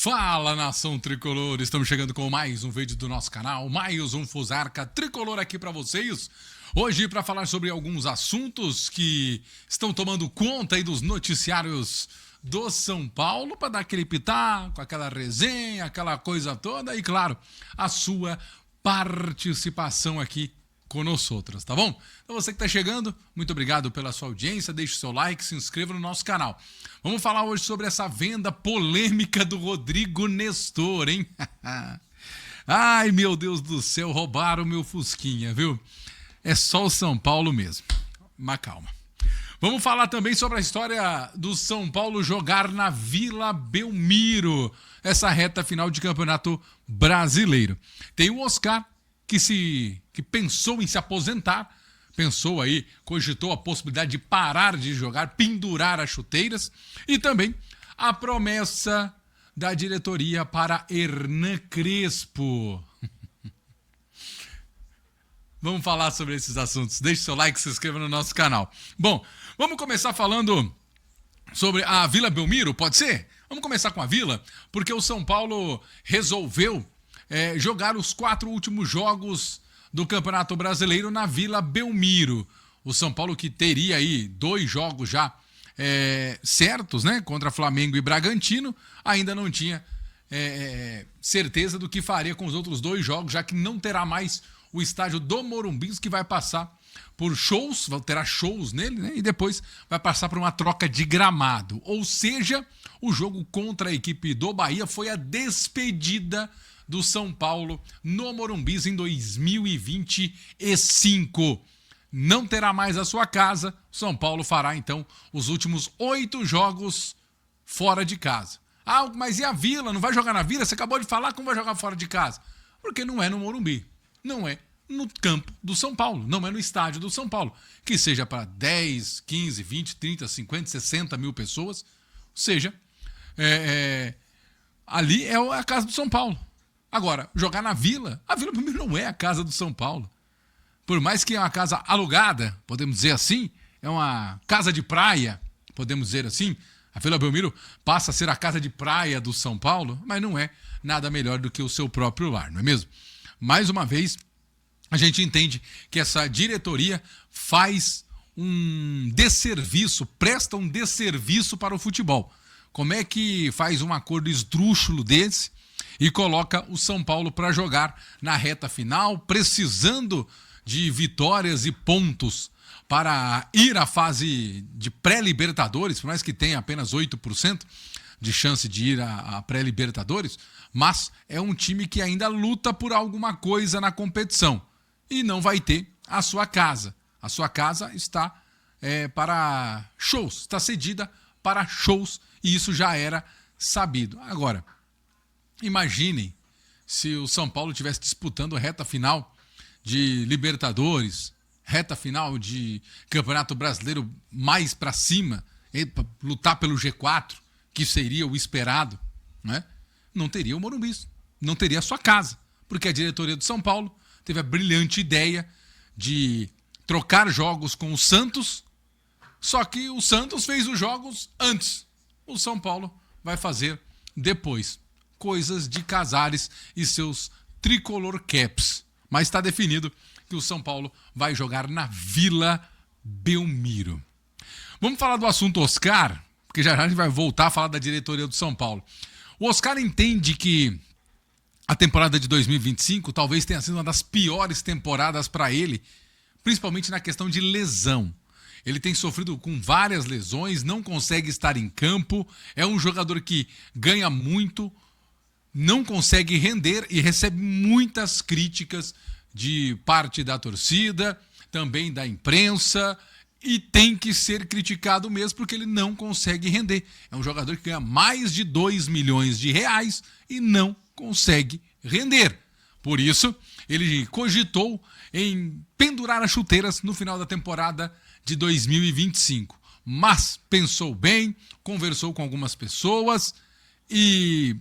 Fala, nação tricolor, estamos chegando com mais um vídeo do nosso canal, mais um Fusarca Tricolor aqui para vocês. Hoje para falar sobre alguns assuntos que estão tomando conta aí dos noticiários do São Paulo, para dar aquele pitaco, aquela resenha, aquela coisa toda e, claro, a sua participação aqui conosco, tá bom? Então você que está chegando, muito obrigado pela sua audiência, deixe o seu like, se inscreva no nosso canal. Vamos falar hoje sobre essa venda polêmica do Rodrigo Nestor, hein? Ai, meu Deus do céu, roubaram o meu Fusquinha, viu? É só o São Paulo mesmo, mas calma. Vamos falar também sobre a história do São Paulo jogar na Vila Belmiro, essa reta final de campeonato brasileiro. Tem o Oscar, que pensou em se aposentar, cogitou a possibilidade de parar de jogar, pendurar as chuteiras, e também a promessa da diretoria para Hernan Crespo. Vamos falar sobre esses assuntos. Deixe seu like, se inscreva no nosso canal. Bom, vamos começar falando sobre a Vila Belmiro, pode ser? Vamos começar com a Vila, porque o São Paulo resolveu jogar os 4 últimos jogos do Campeonato Brasileiro na Vila Belmiro. O São Paulo, que teria aí 2 jogos já certos, né, contra Flamengo e Bragantino, ainda não tinha certeza do que faria com os outros 2 jogos, já que não terá mais o estádio do Morumbi, que vai passar por shows, terá shows nele, né, e depois vai passar por uma troca de gramado. Ou seja, o jogo contra a equipe do Bahia foi a despedida do São Paulo no Morumbi em 2025. Não terá mais a sua casa. O São Paulo fará, então, os últimos 8 jogos fora de casa. Ah, mas e a Vila? Não vai jogar na Vila? Você acabou de falar como vai jogar fora de casa. Porque não é no Morumbi. Não é no campo do São Paulo. Não é no estádio do São Paulo. Que seja para 10, 15, 20, 30, 50, 60 mil pessoas. Ou seja, ali é a casa do São Paulo. Agora, jogar na Vila, a Vila Belmiro não é a casa do São Paulo. Por mais que é uma casa alugada, podemos dizer assim, é uma casa de praia, podemos dizer assim, a Vila Belmiro passa a ser a casa de praia do São Paulo, mas não é nada melhor do que o seu próprio lar, não é mesmo? Mais uma vez, a gente entende que essa diretoria faz um desserviço, presta um desserviço para o futebol. Como é que faz um acordo esdrúxulo desse e coloca o São Paulo para jogar na reta final, precisando de vitórias e pontos para ir à fase de pré-libertadores, por mais que tenha apenas 8% de chance de ir à pré-libertadores, mas é um time que ainda luta por alguma coisa na competição e não vai ter a sua casa. A sua casa está para shows, está cedida para shows, e isso já era sabido. Agora, imaginem se o São Paulo estivesse disputando a reta final de Libertadores, reta final de Campeonato Brasileiro mais para cima, para lutar pelo G4, que seria o esperado, né? Não teria o Morumbi, não teria a sua casa, porque a diretoria do São Paulo teve a brilhante ideia de trocar jogos com o Santos, só que o Santos fez os jogos antes, o São Paulo vai fazer depois. Coisas de Casares e seus tricolor caps. Mas está definido que o São Paulo vai jogar na Vila Belmiro. Vamos falar do assunto Oscar, porque já a gente vai voltar a falar da diretoria do São Paulo. O Oscar entende que a temporada de 2025 talvez tenha sido uma das piores temporadas para ele, principalmente na questão de lesão. Ele tem sofrido com várias lesões, não consegue estar em campo, é um jogador que ganha muito, não consegue render e recebe muitas críticas de parte da torcida, também da imprensa, e tem que ser criticado mesmo porque ele não consegue render. É um jogador que ganha mais de 2 milhões de reais e não consegue render. Por isso, ele cogitou em pendurar as chuteiras no final da temporada de 2025. Mas pensou bem, conversou com algumas pessoas e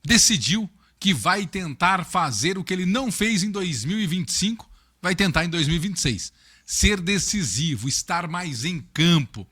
decidiu que vai tentar fazer o que ele não fez em 2025, vai tentar em 2026. Ser decisivo, estar mais em campo.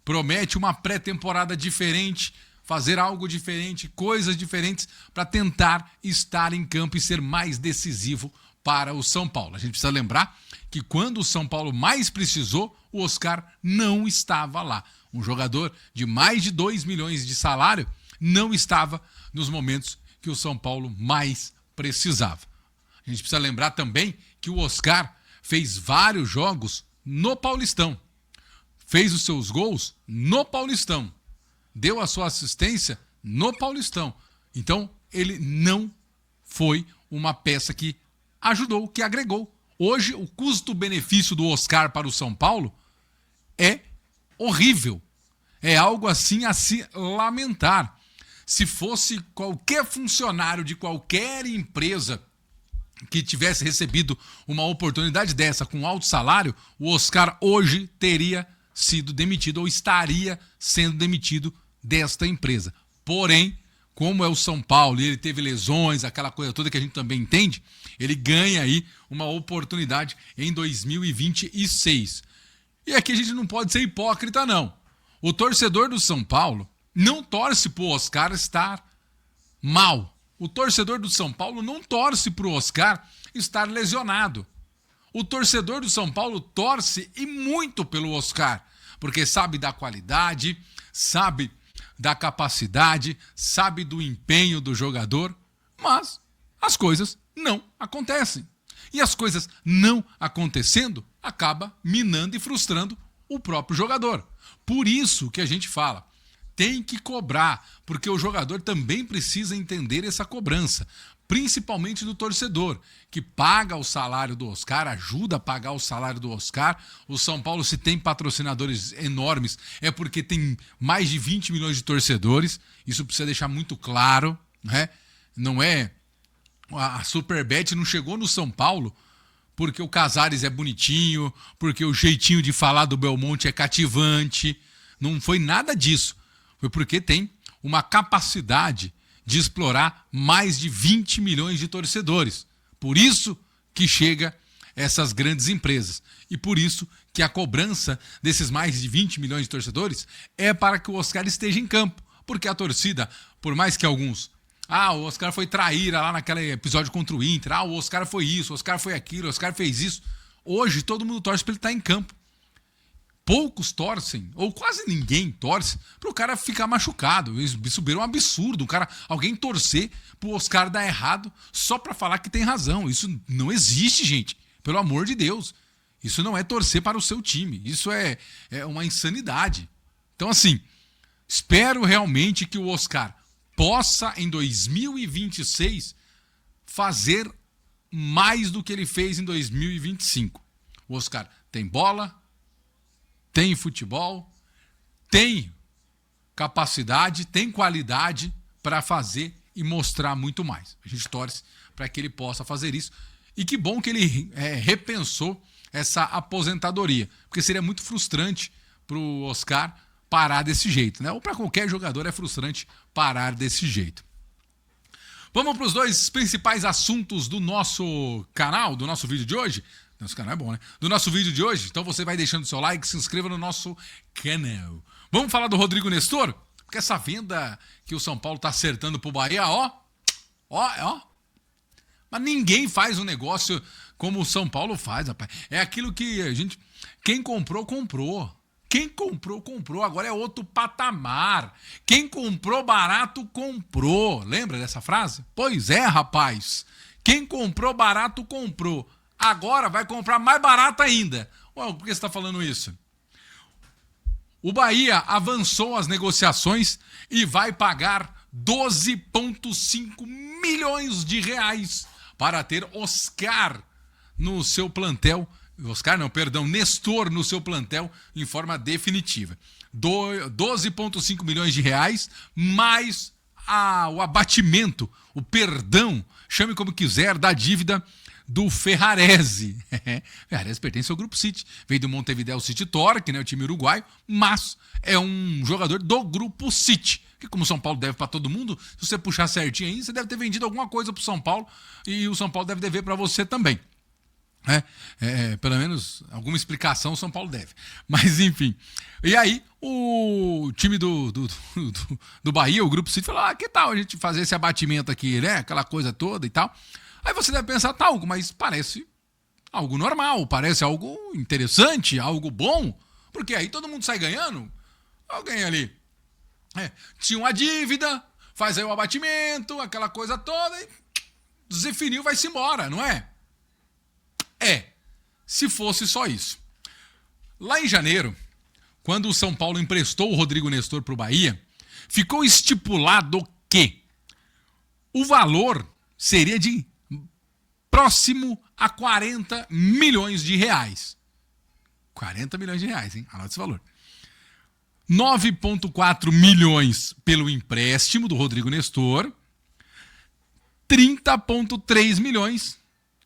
Promete uma pré-temporada diferente, fazer algo diferente, coisas diferentes para tentar estar em campo e ser mais decisivo para o São Paulo. A gente precisa lembrar que quando o São Paulo mais precisou, o Oscar não estava lá. Um jogador de mais de 2 milhões de salário não estava nos momentos que o São Paulo mais precisava. A gente precisa lembrar também que o Oscar fez vários jogos no Paulistão. Fez os seus gols no Paulistão. Deu a sua assistência no Paulistão. Então, ele não foi uma peça que ajudou, que agregou. Hoje, o custo-benefício do Oscar para o São Paulo é horrível. É algo assim a se lamentar. Se fosse qualquer funcionário de qualquer empresa que tivesse recebido uma oportunidade dessa com alto salário, o Oscar hoje teria sido demitido ou estaria sendo demitido desta empresa. Porém, como é o São Paulo e ele teve lesões, aquela coisa toda que a gente também entende, ele ganha aí uma oportunidade em 2026. E aqui a gente não pode ser hipócrita, não. O torcedor do São Paulo não torce para o Oscar estar mal. O torcedor do São Paulo não torce para o Oscar estar lesionado. O torcedor do São Paulo torce e muito pelo Oscar, porque sabe da qualidade, sabe da capacidade, sabe do empenho do jogador, mas as coisas não acontecem. E as coisas não acontecendo acaba minando e frustrando o próprio jogador. Por isso que a gente fala, tem que cobrar, porque o jogador também precisa entender essa cobrança, principalmente do torcedor, que paga o salário do Oscar, ajuda a pagar o salário do Oscar. O São Paulo, se tem patrocinadores enormes, é porque tem mais de 20 milhões de torcedores, isso precisa deixar muito claro, né? Não é... A Superbet não chegou no São Paulo porque o Casares é bonitinho, porque o jeitinho de falar do Belmonte é cativante, não foi nada disso. Foi porque tem uma capacidade de explorar mais de 20 milhões de torcedores. Por isso que chega essas grandes empresas. E por isso que a cobrança desses mais de 20 milhões de torcedores é para que o Oscar esteja em campo. Porque a torcida, por mais que alguns... o Oscar foi traíra lá naquele episódio contra o Inter. O Oscar foi isso, o Oscar foi aquilo, o Oscar fez isso. Hoje todo mundo torce para ele estar em campo. Poucos torcem, ou quase ninguém torce, para o cara ficar machucado. Isso virou um absurdo. Alguém torcer para o Oscar dar errado só para falar que tem razão. Isso não existe, gente. Pelo amor de Deus. Isso não é torcer para o seu time. Isso é uma insanidade. Então, assim, espero realmente que o Oscar possa, em 2026, fazer mais do que ele fez em 2025. O Oscar tem bola, tem futebol, tem capacidade, tem qualidade para fazer e mostrar muito mais. A gente torce para que ele possa fazer isso. E que bom que ele repensou essa aposentadoria, porque seria muito frustrante para o Oscar parar desse jeito, né? Ou para qualquer jogador é frustrante parar desse jeito. Vamos para os dois principais assuntos do nosso canal, do nosso vídeo de hoje. Nosso canal é bom, né? Do nosso vídeo de hoje. Então você vai deixando seu like, se inscreva no nosso canal. Vamos falar do Rodrigo Nestor? Porque essa venda que o São Paulo está acertando pro Bahia, ó. Mas ninguém faz um negócio como o São Paulo faz, rapaz. É aquilo que a gente... Quem comprou, comprou. Quem comprou, comprou. Agora é outro patamar. Quem comprou barato, comprou. Lembra dessa frase? Pois é, rapaz. Quem comprou barato, comprou. Agora vai comprar mais barato ainda. Ué, por que você está falando isso? O Bahia avançou as negociações e vai pagar 12,5 milhões de reais para ter Oscar no seu plantel. Nestor no seu plantel em forma definitiva. 12,5 milhões de reais, mais o abatimento, o perdão, chame como quiser, da dívida do Ferrarese. Ferrarese pertence ao Grupo City. Veio do Montevideo City Torque, né, o time uruguaio, mas é um jogador do Grupo City. Que como o São Paulo deve para todo mundo, se você puxar certinho aí, você deve ter vendido alguma coisa para o São Paulo e o São Paulo deve dever para você também. né? Pelo menos alguma explicação o São Paulo deve. Mas enfim. E aí o time do Bahia, o Grupo City, falou: que tal a gente fazer esse abatimento aqui, né? Aquela coisa toda e tal. Aí você deve pensar, tá, Hugo, mas parece algo normal, parece algo interessante, algo bom. Porque aí todo mundo sai ganhando. Alguém ali tinha uma dívida, faz aí o abatimento, aquela coisa toda, e definiu, vai-se embora, não é? Se fosse só isso. Lá em janeiro, quando o São Paulo emprestou o Rodrigo Nestor para o Bahia, ficou estipulado que o valor seria de próximo a 40 milhões de reais. 40 milhões de reais, hein? Anota esse valor. 9,4 milhões pelo empréstimo do Rodrigo Nestor, 30,3 milhões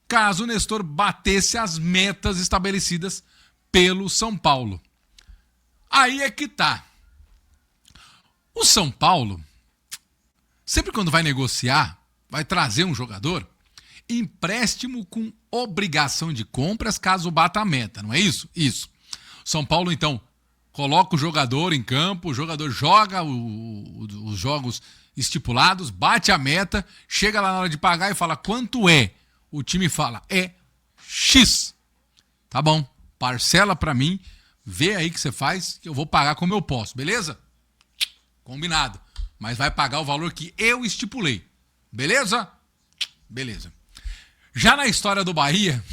caso o Nestor batesse as metas estabelecidas pelo São Paulo. Aí é que tá. O São Paulo, sempre quando vai negociar, vai trazer um jogador, empréstimo com obrigação de compras caso bata a meta, não é isso? Isso. São Paulo, então, coloca o jogador em campo, o jogador joga os jogos estipulados, bate a meta, chega lá na hora de pagar e fala quanto é. O time fala, X. Tá bom, parcela pra mim, vê aí que você faz, que eu vou pagar como eu posso, beleza? Combinado. Mas vai pagar o valor que eu estipulei. Beleza? Beleza. Já na história do Bahia,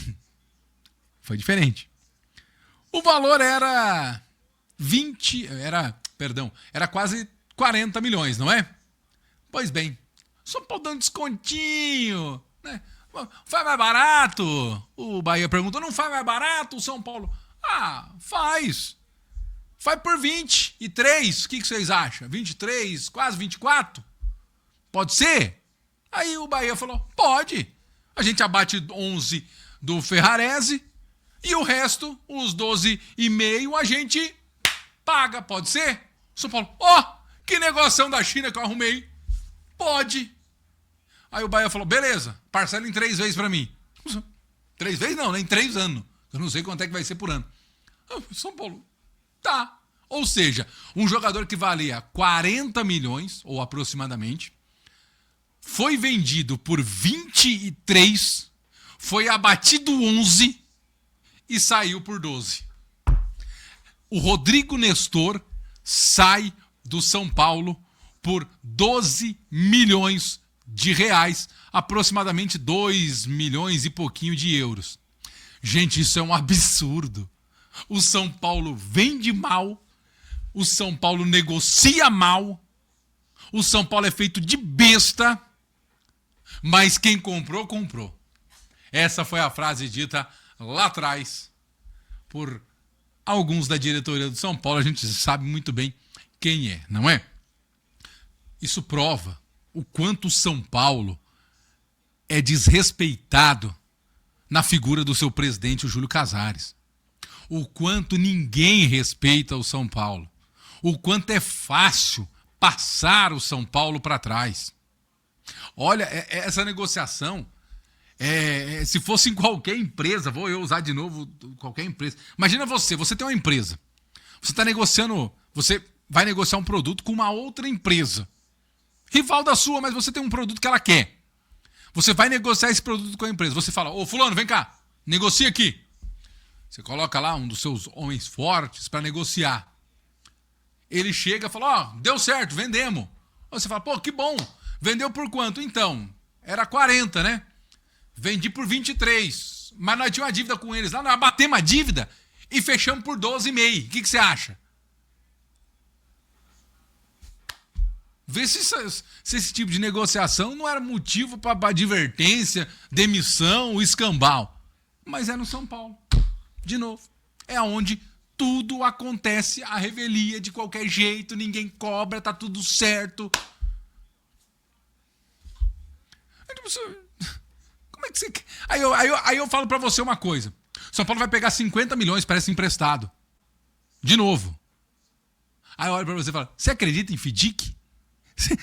foi diferente. O valor era quase 40 milhões, não é? Pois bem, São Paulo dando descontinho, né? Faz mais barato? O Bahia perguntou, não faz mais barato o São Paulo? Faz. Faz por 23. O que vocês acham? 23, quase 24? Pode ser? Aí o Bahia falou, pode. A gente abate 11 do Ferrarese e o resto, os 12,5, a gente paga. Pode ser? São Paulo, que negociação da China que eu arrumei. Pode. Aí o Bahia falou, beleza, parcela em 3 vezes pra mim. 3 vezes não, né? Em 3 anos. Eu não sei quanto é que vai ser por ano. São Paulo, tá. Ou seja, um jogador que valia 40 milhões, ou aproximadamente, foi vendido por 23, foi abatido 11 e saiu por 12. O Rodrigo Nestor sai do São Paulo por 12 milhões de reais, aproximadamente 2 milhões e pouquinho de euros. Gente, isso é um absurdo. O São Paulo vende mal, o São Paulo negocia mal, o São Paulo é feito de besta, mas quem comprou, comprou. Essa foi a frase dita lá atrás por alguns da diretoria do São Paulo. A gente sabe muito bem quem é, não é? Isso prova o quanto o São Paulo é desrespeitado na figura do seu presidente, o Júlio Casares. O quanto ninguém respeita o São Paulo. O quanto é fácil passar o São Paulo para trás. Olha, essa negociação, se fosse em qualquer empresa, vou eu usar de novo qualquer empresa. Imagina você tem uma empresa. Você está negociando, você vai negociar um produto com uma outra empresa. Rival da sua, mas você tem um produto que ela quer. Você vai negociar esse produto com a empresa. Você fala, fulano, vem cá, negocia aqui. Você coloca lá um dos seus homens fortes para negociar. Ele chega e fala, deu certo, vendemos. Você fala, que bom, vendeu por quanto? Então, era 40, né? Vendi por 23, mas nós tínhamos uma dívida com eles lá, nós batemos a dívida e fechamos por 12,5. O que você acha? Vê se esse tipo de negociação não era motivo para advertência, demissão, escambau. Mas é no São Paulo. De novo. É onde tudo acontece à revelia, de qualquer jeito, ninguém cobra, tá tudo certo. Como é que você... Aí eu falo para você uma coisa. São Paulo vai pegar 50 milhões, parece emprestado. De novo. Aí eu olho para você e falo, você acredita em FDIC?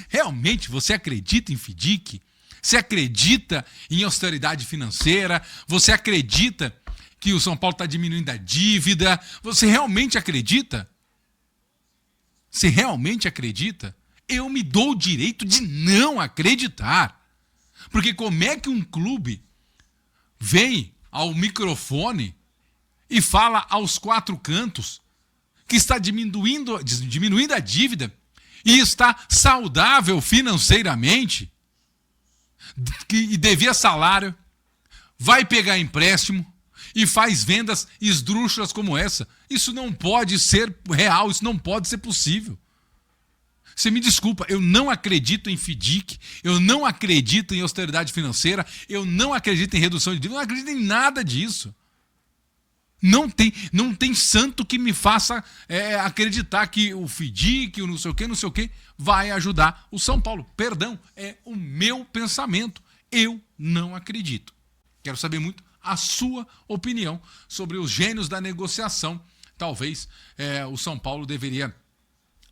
Realmente você acredita em FDIC? Você acredita em austeridade financeira? Você acredita que o São Paulo está diminuindo a dívida? Você realmente acredita? Você realmente acredita? Eu me dou o direito de não acreditar. Porque como é que um clube vem ao microfone e fala aos quatro cantos que está diminuindo a dívida e está saudável financeiramente e devia salário, vai pegar empréstimo e faz vendas esdrúxulas como essa? Isso não pode ser real, isso não pode ser possível. Você me desculpa, eu não acredito em FDIC, eu não acredito em austeridade financeira, eu não acredito em redução de dívida, eu não acredito em nada disso. Não tem santo que me faça acreditar que o FDIC, o não sei o que, vai ajudar o São Paulo. Perdão, é o meu pensamento. Eu não acredito. Quero saber muito a sua opinião sobre os gênios da negociação. Talvez o São Paulo deveria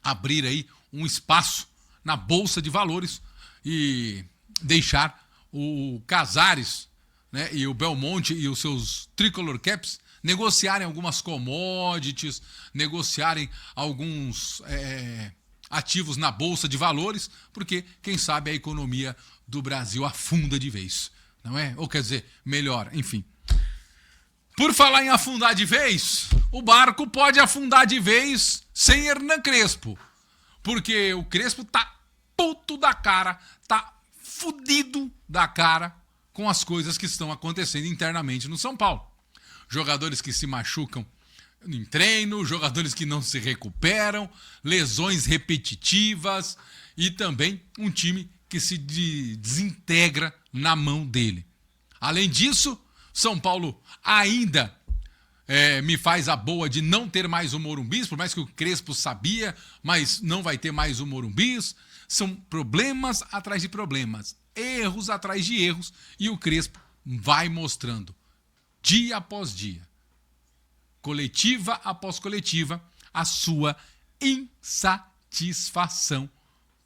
abrir aí um espaço na Bolsa de Valores e deixar o Casares, né, e o Belmonte e os seus Tricolor Caps negociarem algumas commodities, negociarem alguns ativos na Bolsa de Valores, porque, quem sabe, a economia do Brasil afunda de vez, não é? Ou quer dizer, melhor, enfim. Por falar em afundar de vez, o barco pode afundar de vez sem Hernan Crespo, porque o Crespo tá puto da cara, tá fudido da cara com as coisas que estão acontecendo internamente no São Paulo. Jogadores que se machucam em treino, jogadores que não se recuperam, lesões repetitivas e também um time que se desintegra na mão dele. Além disso, São Paulo ainda me faz a boa de não ter mais o Morumbis, por mais que o Crespo sabia, mas não vai ter mais o Morumbis. São problemas atrás de problemas, erros atrás de erros, e o Crespo vai mostrando dia após dia, coletiva após coletiva, a sua insatisfação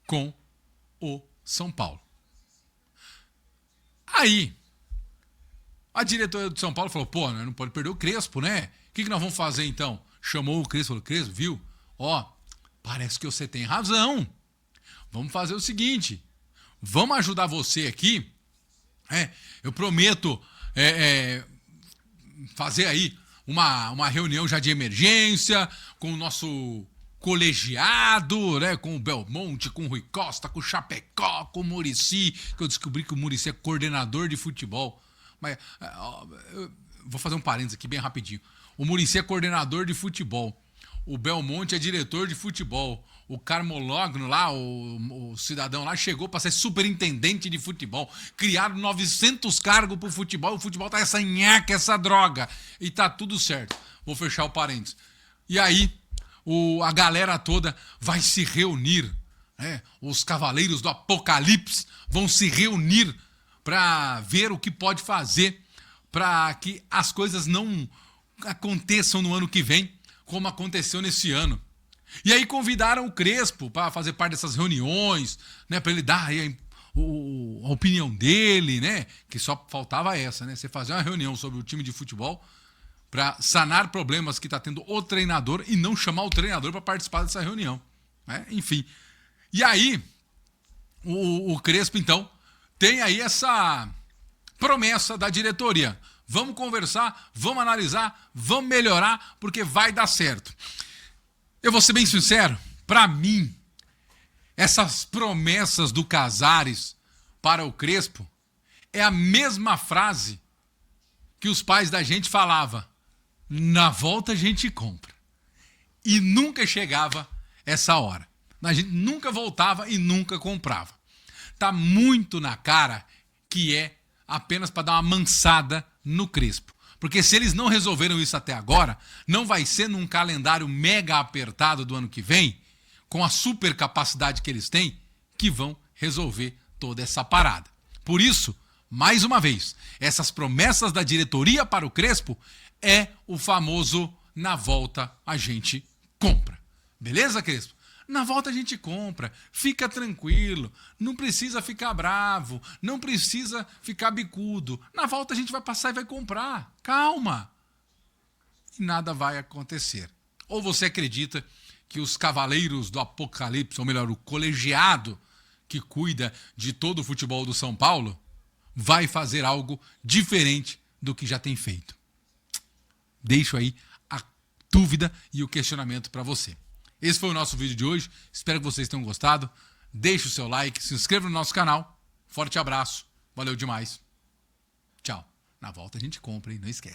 com o São Paulo. Aí, a diretoria do São Paulo falou, pô, não pode perder o Crespo, né? O que nós vamos fazer então? Chamou o Crespo, falou, Crespo, viu? Ó, parece que você tem razão. Vamos fazer o seguinte, vamos ajudar você aqui. Eu prometo fazer aí uma reunião já de emergência com o nosso colegiado, né? Com o Belmonte, com o Rui Costa, com o Chapecó, com o Muricy, que eu descobri que o Muricy é coordenador de futebol. Mas eu vou fazer um parênteses aqui bem rapidinho. O Muricy é coordenador de futebol. O Belmonte é diretor de futebol. O Carmologno lá, o cidadão lá, chegou para ser superintendente de futebol. Criaram 900 cargos pro futebol. O futebol tá essa nhaca, essa droga. E tá tudo certo. Vou fechar o parênteses. E aí, a galera toda vai se reunir. Né? Os cavaleiros do Apocalipse vão se reunir para ver o que pode fazer para que as coisas não aconteçam no ano que vem, como aconteceu nesse ano. E aí convidaram o Crespo para fazer parte dessas reuniões, né, para ele dar aí a opinião dele, né, que só faltava essa, né, você fazer uma reunião sobre o time de futebol para sanar problemas que está tendo o treinador e não chamar o treinador para participar dessa reunião, né? Enfim. E aí o Crespo, então, tem aí essa promessa da diretoria. Vamos conversar, vamos analisar, vamos melhorar, porque vai dar certo. Eu vou ser bem sincero, para mim, essas promessas do Casares para o Crespo é a mesma frase que os pais da gente falavam. Na volta a gente compra. E nunca chegava essa hora. A gente nunca voltava e nunca comprava. Tá muito na cara que é apenas para dar uma mansada no Crespo. Porque se eles não resolveram isso até agora, não vai ser num calendário mega apertado do ano que vem, com a super capacidade que eles têm, que vão resolver toda essa parada. Por isso, mais uma vez, essas promessas da diretoria para o Crespo é o famoso na volta a gente compra. Beleza, Crespo? Na volta a gente compra, fica tranquilo, não precisa ficar bravo, não precisa ficar bicudo. Na volta a gente vai passar e vai comprar. Calma! E nada vai acontecer. Ou você acredita que os cavaleiros do Apocalipse, ou melhor, o colegiado que cuida de todo o futebol do São Paulo, vai fazer algo diferente do que já tem feito? Deixo aí a dúvida e o questionamento para você. Esse foi o nosso vídeo de hoje. Espero que vocês tenham gostado. Deixe o seu like, se inscreva no nosso canal. Forte abraço. Valeu demais. Tchau. Na volta a gente compra, hein? Não esquece.